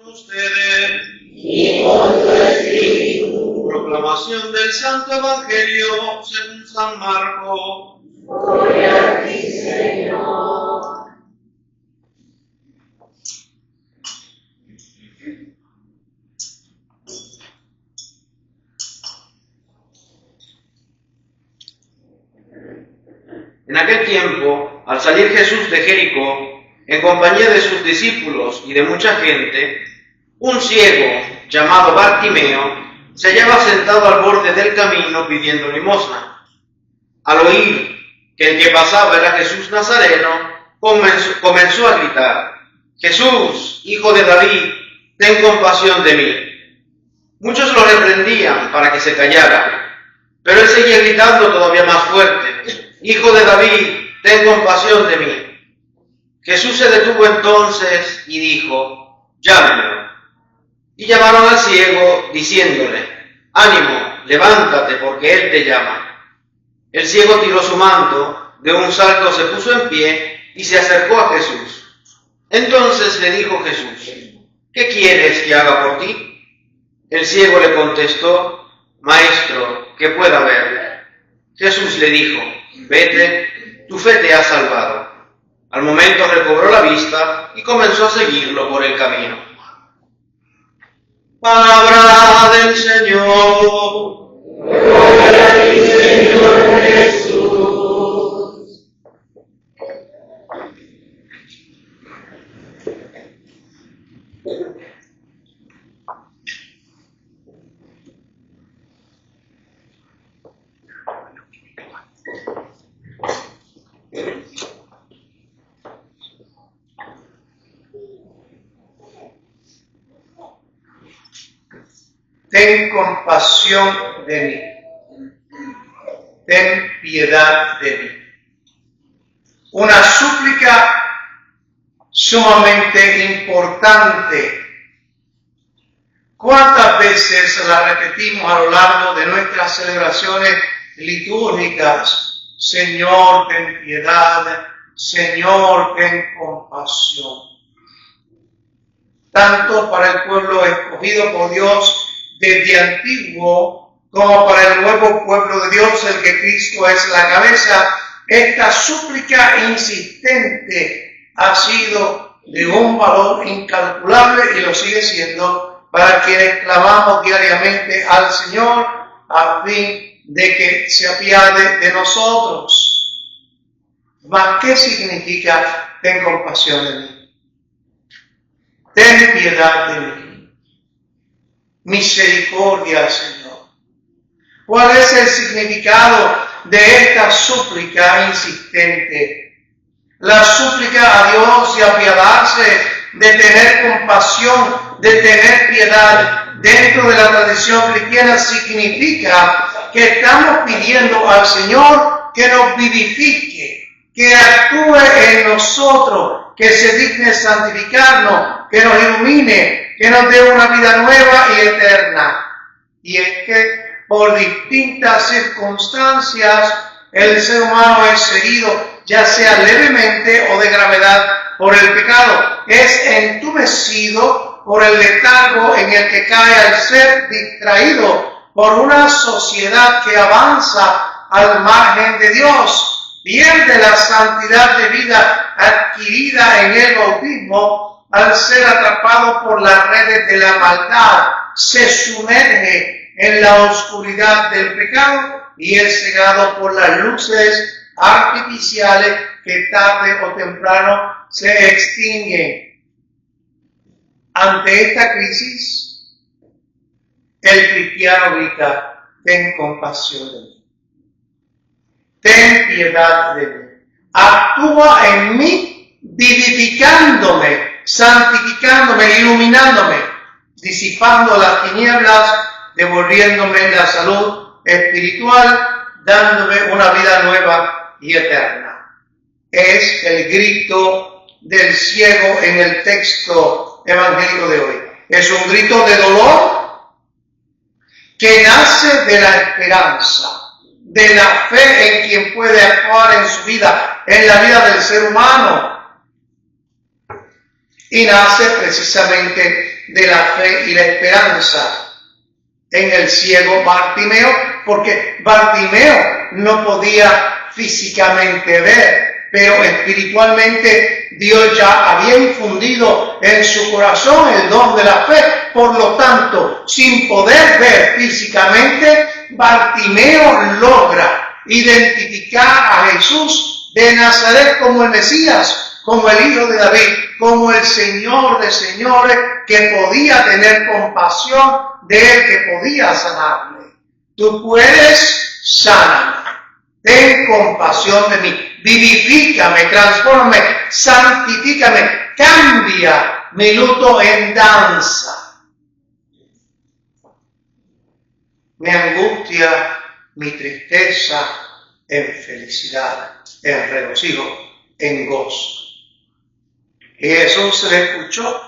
Ustedes y con tu espíritu. Proclamación del Santo Evangelio según San Marcos. Gloria a ti, Señor. En aquel tiempo, al salir Jesús de Jericó, en compañía de sus discípulos y de mucha gente, un ciego llamado Bartimeo se hallaba sentado al borde del camino pidiendo limosna. Al oír que el que pasaba era Jesús Nazareno, comenzó a gritar: «Jesús, hijo de David, ten compasión de mí». Muchos lo reprendían para que se callara, pero él seguía gritando todavía más fuerte: «Hijo de David, ten compasión de mí». Jesús se detuvo entonces y dijo: «Llámelo». Y llamaron al ciego, diciéndole: «Ánimo, levántate, porque él te llama». El ciego tiró su manto, de un salto se puso en pie y se acercó a Jesús. Entonces le dijo Jesús: «¿Qué quieres que haga por ti?». El ciego le contestó: «Maestro, que pueda ver». Jesús le dijo: «Vete, tu fe te ha salvado». Al momento recobró la vista y comenzó a seguirlo por el camino. Palabra del Señor. Gloria a ti, Señor Jesús. Ten compasión de mí, ten piedad de mí. Una súplica sumamente importante. ¿Cuántas veces la repetimos a lo largo de nuestras celebraciones litúrgicas? Señor, ten piedad, Señor, ten compasión. Tanto para el pueblo escogido por Dios desde antiguo, como para el nuevo pueblo de Dios, el que Cristo es la cabeza, esta súplica insistente ha sido de un valor incalculable y lo sigue siendo para quienes clamamos diariamente al Señor a fin de que se apiade de nosotros. ¿Mas qué significa ten compasión de mí? Ten piedad de mí. Misericordia, Señor. ¿Cuál es el significado de esta súplica insistente? La súplica a Dios de apiadarse, de tener compasión, de tener piedad dentro de la tradición cristiana significa que estamos pidiendo al Señor que nos vivifique, que actúe en nosotros, que se digne santificarnos, que nos ilumine, que nos dé una vida nueva y eterna. Y es que por distintas circunstancias el ser humano es herido, ya sea levemente o de gravedad, por el pecado. Es entumecido por el letargo en el que cae al ser distraído por una sociedad que avanza al margen de Dios. Pierde la santidad de vida adquirida en el bautismo al ser atrapado por las redes de la maldad. Se sumerge en la oscuridad del pecado y es cegado por las luces artificiales que tarde o temprano se extinguen. Ante esta crisis, el cristiano grita: ten compasión de mí, ten piedad de mí, actúa en mí vivificándome, santificándome, iluminándome, disipando las tinieblas, devolviéndome la salud espiritual, dándome una vida nueva y eterna. Es el grito del ciego en el texto evangélico de hoy. Es un grito de dolor que nace de la esperanza, de la fe en quien puede actuar en su vida, en la vida del ser humano. Y nace precisamente de la fe y la esperanza en el ciego Bartimeo, porque Bartimeo no podía físicamente ver, pero espiritualmente Dios ya había infundido en su corazón el don de la fe. Por lo tanto, sin poder ver físicamente, Bartimeo logra identificar a Jesús de Nazaret como el Mesías, como el Hijo de David, como el Señor de señores, que podía tener compasión de él, que podía sanarle. Tú puedes sanarme, ten compasión de mí, vivifícame, transfórmame, santifícame, cambia mi luto en danza, mi angustia, mi tristeza en felicidad, en regocijo, en gozo. Y Jesús se le escuchó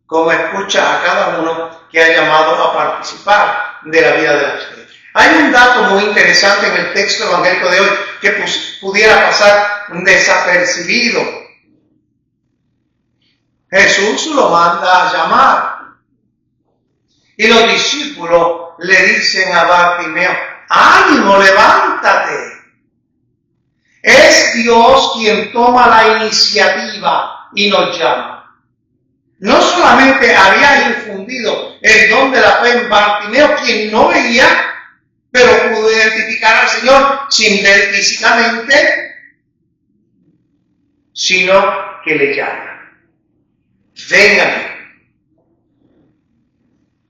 como escucha a cada uno que ha llamado a participar de la vida de la fe. Hay un dato muy interesante en el texto evangélico de hoy que pudiera pasar desapercibido. Jesús lo manda a llamar y los discípulos le dicen a Bartimeo: ánimo, levántate. Es Dios quien toma la iniciativa y nos llama. No solamente había infundido el don de la fe en Bartimeo, quien no veía, pero pudo identificar al Señor sin ver físicamente, sino que le llama: ven a mí.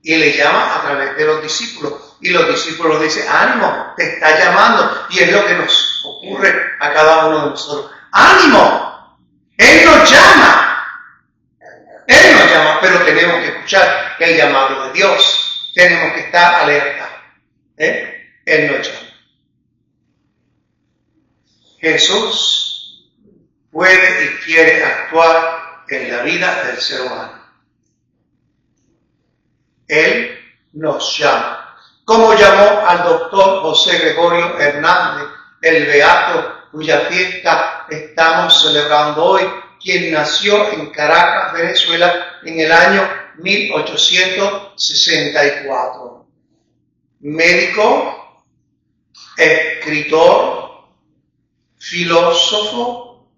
Y le llama a través de los discípulos. Y los discípulos dicen: ánimo, te está llamando. Y es lo que nos ocurre a cada uno de nosotros. ¡Ánimo! Él nos llama. Él nos llama, pero tenemos que escuchar el llamado de Dios. Tenemos que estar alerta. Él nos llama. Jesús puede y quiere actuar en la vida del ser humano. Él nos llama. Como llamó al doctor José Gregorio Hernández, el beato cuya fiesta estamos celebrando hoy, quien nació en Caracas, Venezuela, en el año 1864. Médico, escritor, filósofo,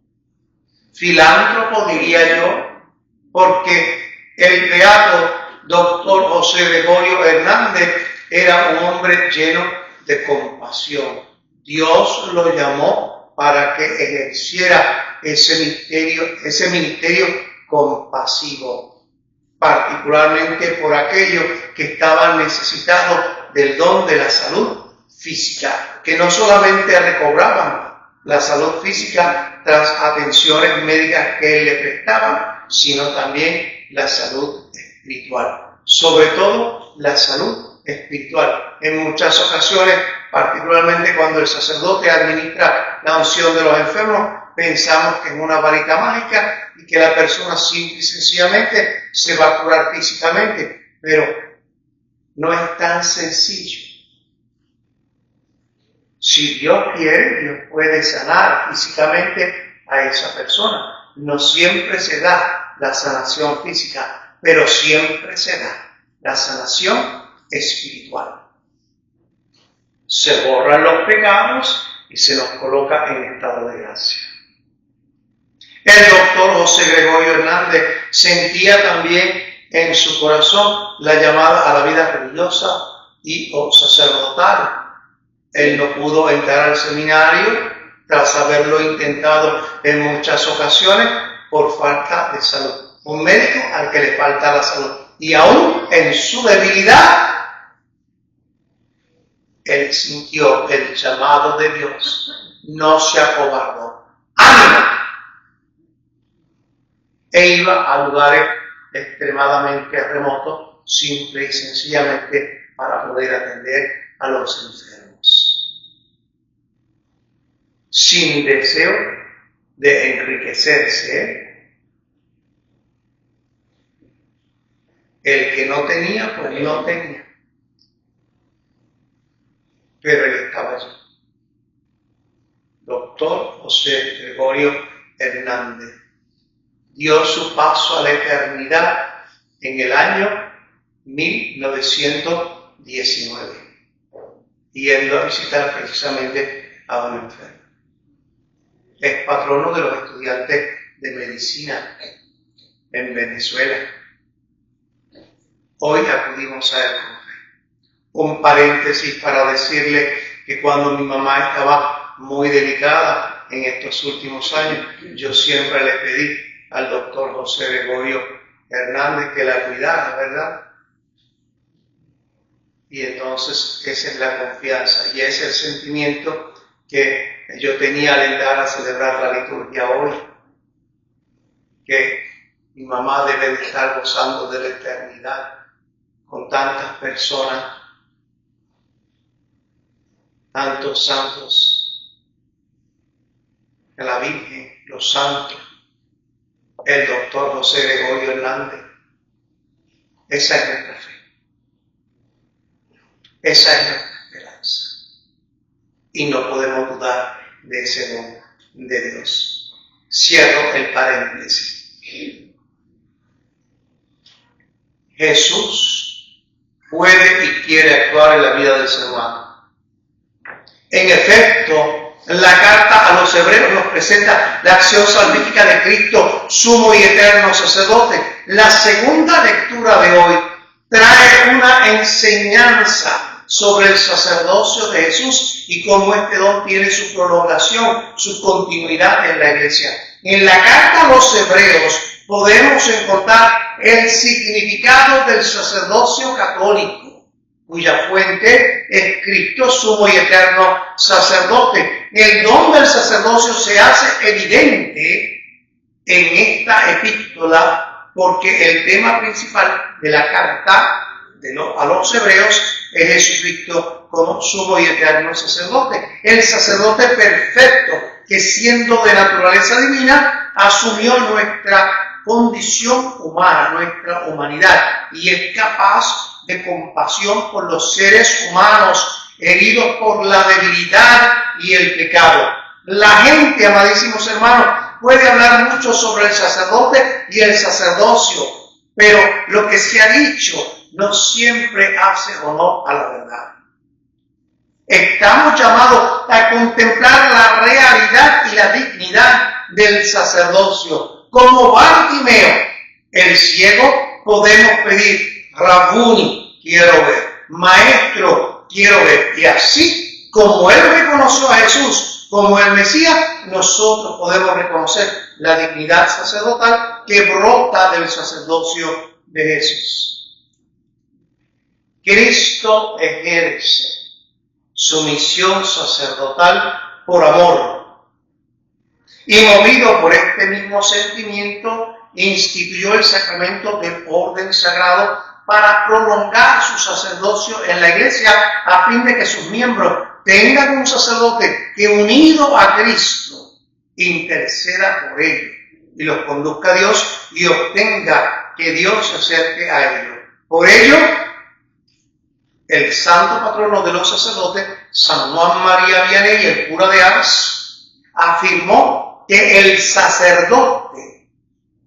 filántropo, diría yo, porque el beato doctor José Gregorio Hernández era un hombre lleno de compasión. Dios lo llamó para que ejerciera ese ministerio compasivo, particularmente por aquellos que estaban necesitados del don de la salud física, que no solamente recobraban la salud física tras atenciones médicas que él le prestaba, sino también la salud espiritual, sobre todo la salud espiritual. En muchas ocasiones, particularmente cuando el sacerdote administra la unción de los enfermos, pensamos que es una varita mágica y que la persona simple y sencillamente se va a curar físicamente, pero no es tan sencillo. Si Dios quiere, Dios puede sanar físicamente a esa persona. No siempre se da la sanación física, pero siempre se da la sanación espiritual. Se borran los pecados y se nos coloca en estado de gracia. El doctor José Gregorio Hernández sentía también en su corazón la llamada a la vida religiosa y o sacerdotal. Él no pudo entrar al seminario tras haberlo intentado en muchas ocasiones por falta de salud. Un médico al que le falta la salud. Y aún en su debilidad, él sintió el llamado de Dios. No se acobardó. ¡Ánimo! E iba a lugares extremadamente remotos, simple y sencillamente para poder atender a los enfermos. Sin deseo de enriquecerse. El que no tenía, pues no tenía. Pero él estaba allí. Doctor José Gregorio Hernández dio su paso a la eternidad en el año 1919, yendo a visitar precisamente a un enfermo. Es patrono de los estudiantes de medicina en Venezuela. Hoy acudimos a él con fe. Un paréntesis para decirle que cuando mi mamá estaba muy delicada en estos últimos años, yo siempre le pedí al doctor José Gregorio Hernández que la cuidara, ¿verdad? Y entonces esa es la confianza y ese es el sentimiento que yo tenía al entrar a celebrar la liturgia hoy, que mi mamá debe de estar gozando de la eternidad con tantas personas, tantos santos, la Virgen, los santos, el doctor José Gregorio Hernández. Esa es nuestra fe. Esa es nuestra esperanza. Y no podemos dudar de ese don de Dios. Cierro el paréntesis. Jesús puede y quiere actuar en la vida del ser humano. En efecto, la carta a los hebreos nos presenta la acción salvífica de Cristo, sumo y eterno sacerdote. La segunda lectura de hoy trae una enseñanza sobre el sacerdocio de Jesús y cómo este don tiene su prolongación, su continuidad en la Iglesia. En la carta a los hebreos podemos encontrar el significado del sacerdocio católico, cuya fuente es Cristo, sumo y eterno sacerdote. El don del sacerdocio se hace evidente en esta epístola porque el tema principal de la carta a los hebreos es Jesucristo como sumo y eterno sacerdote. El sacerdote perfecto que siendo de naturaleza divina asumió nuestra condición humana, nuestra humanidad, y es capaz de compasión por los seres humanos heridos por la debilidad y el pecado. La gente, amadísimos hermanos, puede hablar mucho sobre el sacerdote y el sacerdocio, pero lo que se ha dicho no siempre hace honor a la verdad. Estamos llamados a contemplar la realidad y la dignidad del sacerdocio. Como Bartimeo, el ciego, podemos pedir, Rabuni, quiero ver, Maestro, quiero ver. Y así como él reconoció a Jesús como el Mesías, nosotros podemos reconocer la dignidad sacerdotal que brota del sacerdocio de Jesús. Cristo ejerce su misión sacerdotal por amor y movido por este mismo sentimiento instituyó el sacramento del orden sagrado para prolongar su sacerdocio en la Iglesia a fin de que sus miembros tengan un sacerdote que unido a Cristo interceda por ellos y los conduzca a Dios y obtenga que Dios se acerque a ellos. Por ello, el santo patrono de los sacerdotes, San Juan María Vianney, el cura de Ars, afirmó que el sacerdote,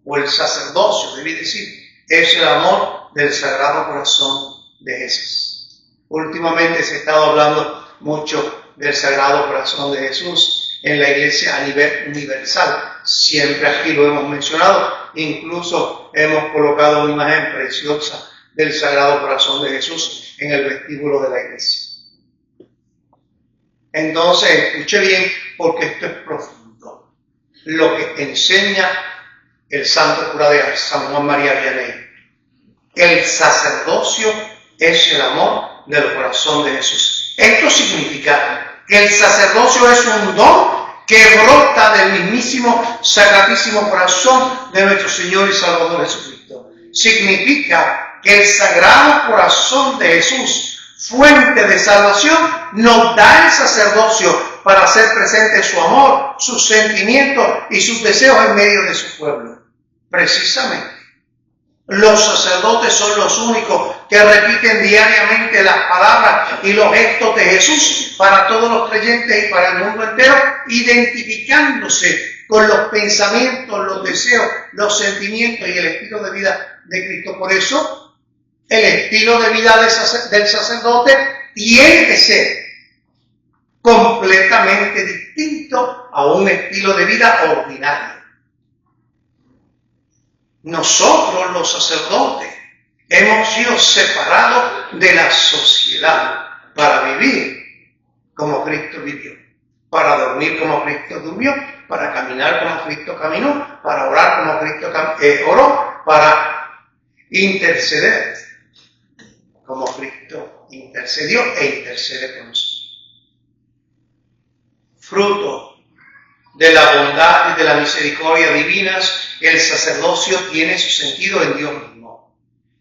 o el sacerdocio, debí decir, es el amor del Sagrado Corazón de Jesús. Últimamente se ha estado hablando mucho del Sagrado Corazón de Jesús en la Iglesia a nivel universal. Siempre aquí lo hemos mencionado, incluso hemos colocado una imagen preciosa del Sagrado Corazón de Jesús en el vestíbulo de la iglesia. Entonces, escuche bien, porque esto es profundo. Lo que enseña el santo cura de Ars, San Juan María Vianney. El sacerdocio es el amor del corazón de Jesús. Esto significa que el sacerdocio es un don que brota del mismísimo sacratísimo corazón de nuestro Señor y Salvador Jesucristo. Significa que el Sagrado Corazón de Jesús, fuente de salvación, nos da el sacerdocio para hacer presente su amor, sus sentimientos y sus deseos en medio de su pueblo. Precisamente, los sacerdotes son los únicos que repiten diariamente las palabras y los gestos de Jesús para todos los creyentes y para el mundo entero, identificándose con los pensamientos, los deseos, los sentimientos y el estilo de vida de Cristo. Por eso, El estilo de vida del sacerdote tiene que ser completamente distinto a un estilo de vida ordinario. Nosotros, los sacerdotes, hemos sido separados de la sociedad para vivir como Cristo vivió, para dormir como Cristo durmió, para caminar como Cristo caminó, para orar como Cristo oró, para interceder como Cristo intercedió e intercede por nosotros. Fruto de la bondad y de la misericordia divinas, el sacerdocio tiene su sentido en Dios mismo,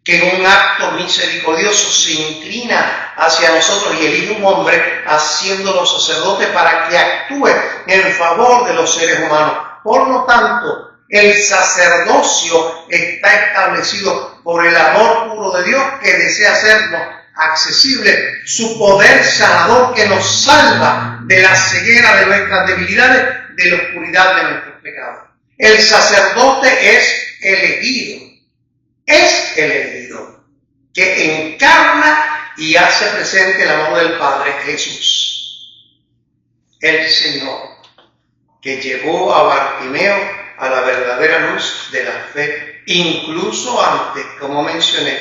que en un acto misericordioso se inclina hacia nosotros y elige un hombre haciéndolo sacerdote para que actúe en favor de los seres humanos. Por lo tanto, el sacerdocio está establecido por el amor puro de Dios que desea hacernos accesible su poder sanador que nos salva de la ceguera de nuestras debilidades, de la oscuridad de nuestros pecados. El sacerdote es elegido, que encarna y hace presente el amor del Padre Jesús, el Señor, que llevó a Bartimeo a la verdadera luz de la fe, incluso antes, como mencioné,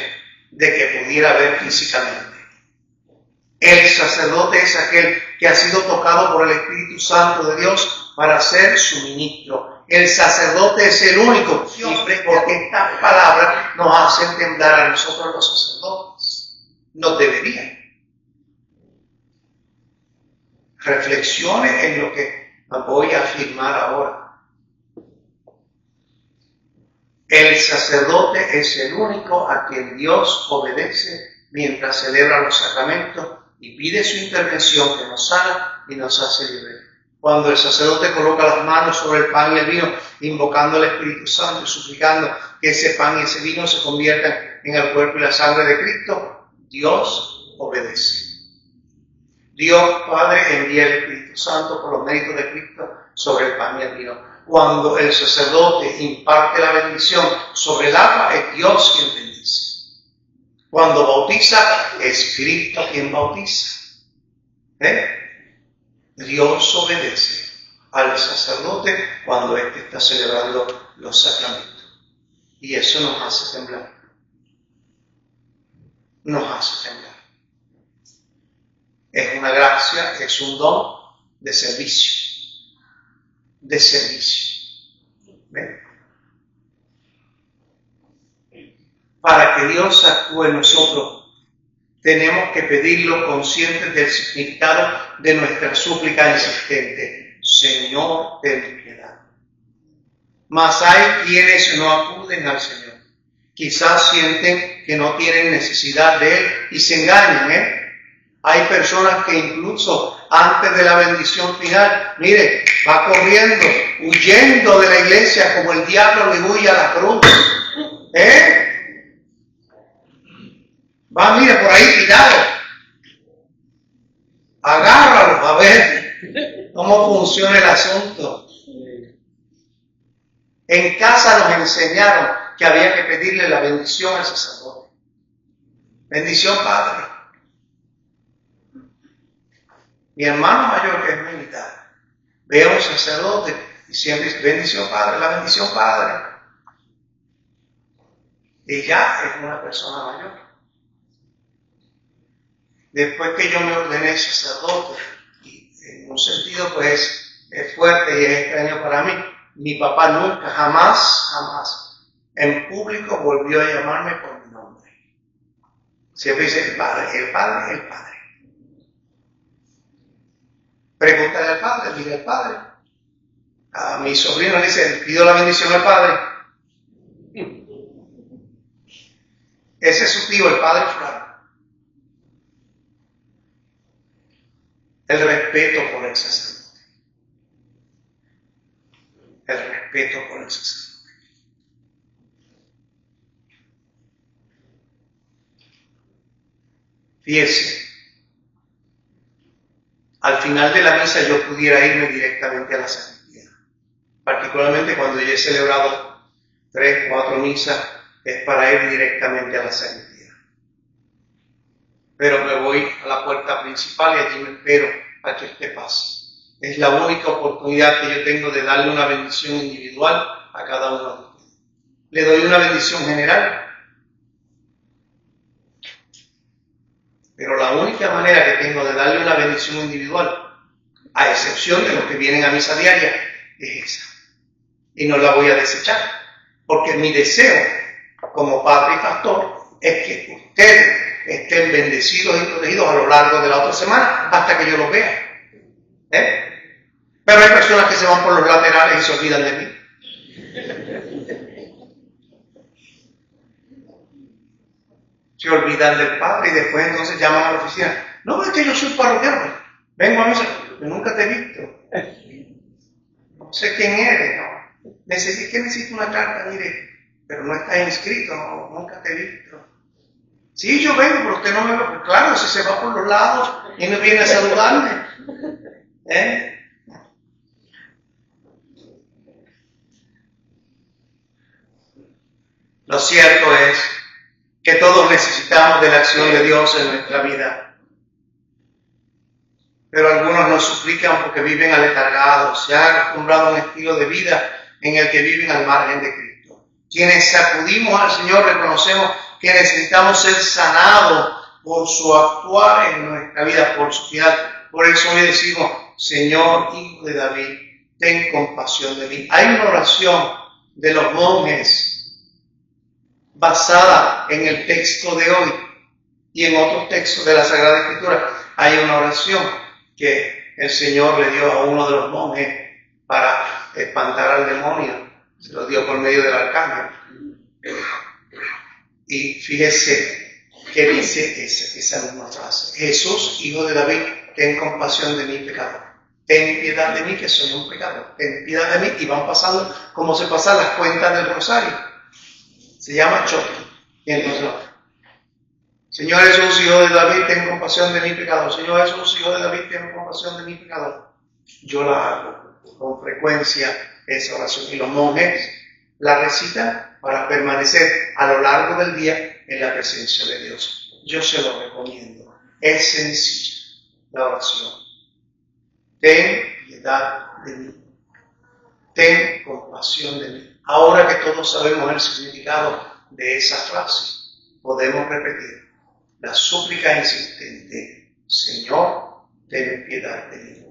de que pudiera ver físicamente. El sacerdote es aquel que ha sido tocado por el Espíritu Santo de Dios para ser su ministro. El sacerdote es el único, porque estas palabras nos hacen temblar a nosotros los sacerdotes. Nos deberían. Reflexione en lo que voy a afirmar ahora. El sacerdote es el único a quien Dios obedece mientras celebra los sacramentos y pide su intervención que nos sana y nos hace libres. Cuando el sacerdote coloca las manos sobre el pan y el vino, invocando al Espíritu Santo y suplicando que ese pan y ese vino se conviertan en el cuerpo y la sangre de Cristo, Dios obedece. Dios Padre envía el Espíritu Santo por los méritos de Cristo sobre el pan y el vino. Cuando el sacerdote imparte la bendición sobre el agua, es Dios quien bendice. Cuando bautiza, es Cristo quien bautiza. Dios obedece al sacerdote cuando éste está celebrando los sacramentos. Y eso nos hace temblar. Nos hace temblar. Es una gracia, es un don de servicio. De servicio. ¿Ven? Para que Dios actúe en nosotros, tenemos que pedirlo conscientes del significado de nuestra súplica insistente. Señor, ten piedad. Mas hay quienes no acuden al Señor. Quizás sienten que no tienen necesidad de Él y se engañan, Hay personas que incluso antes de la bendición final, mire, va corriendo, huyendo de la iglesia como el diablo le huye a la cruz. Va, mire, por ahí tirado. Agárralo a ver cómo funciona el asunto. En casa nos enseñaron que había que pedirle la bendición al sacerdote. Bendición, Padre. Mi hermano mayor, que es militar, ve a un sacerdote y siempre dice, bendición Padre, la bendición Padre. Y ya es una persona mayor. Después que yo me ordené sacerdote, y en un sentido pues es fuerte y es extraño para mí, mi papá nunca, jamás, en público volvió a llamarme por mi nombre. Siempre dice el Padre, el Padre, el Padre. Pregúntale al Padre, dile al Padre. A mi sobrino le dice, pido la bendición al Padre. Ese es su tío, el Padre fulano. El respeto por el sacerdote. El respeto por el sacerdote. Fíjese, al final de la misa yo pudiera irme directamente a la sacristía. Particularmente cuando yo he celebrado 3, 4 misas, es para ir directamente a la sacristía. pero me voy a la puerta principal y allí me espero a que usted pase. Es la única oportunidad que yo tengo de darle una bendición individual a cada uno de ustedes. Le doy una bendición general, pero la única manera que tengo de darle una bendición individual, a excepción de los que vienen a misa diaria, es esa. Y no la voy a desechar, porque mi deseo como padre y pastor es que ustedes estén bendecidos y protegidos a lo largo de la otra semana hasta que yo los vea. Pero hay personas que se van por los laterales y se olvidan de mí. Se olvidan del padre y después entonces llaman a la oficina. No, es que yo soy parroquiano. Vengo a misa. Yo nunca te he visto. No sé quién eres. No. Necesito una carta, mire. Pero no estás inscrito. No, nunca te he visto. Sí, yo vengo, pero usted no me ve. Pues claro, si se va por los lados y no viene a saludarme. Lo cierto es que todos necesitamos de la acción de Dios en nuestra vida. Pero algunos nos suplican porque viven aletargados, se han acostumbrado a un estilo de vida en el que viven al margen de Cristo. Quienes acudimos al Señor reconocemos que necesitamos ser sanados por su actuar en nuestra vida, por su piedad. Por eso hoy decimos, Señor, Hijo de David, ten compasión de mí. Hay una oración de los monjes basada en el texto de hoy y en otros textos de la Sagrada Escritura. Hay una oración que el Señor le dio a uno de los monjes para espantar al demonio. Se lo dio por medio del arcángel. Y fíjese que dice esa misma frase. Jesús, Hijo de David, ten compasión de mi pecador. Ten piedad de mí, que soy un pecador. Ten piedad de mí. Y van pasando como se pasan las cuentas del rosario. Se llama choque. Y entonces, Señor Jesús, Hijo de David, ten compasión de mi pecador. Señor Jesús, Hijo de David, ten compasión de mi pecador. Yo la hago con frecuencia esa oración. Y los monjes la recitan para permanecer a lo largo del día en la presencia de Dios. Yo se lo recomiendo. Es sencilla la oración. Ten piedad de mí. Ten compasión de mí. Ahora que todos sabemos el significado de esa frase, podemos repetir la súplica insistente: Señor, ten piedad de mí.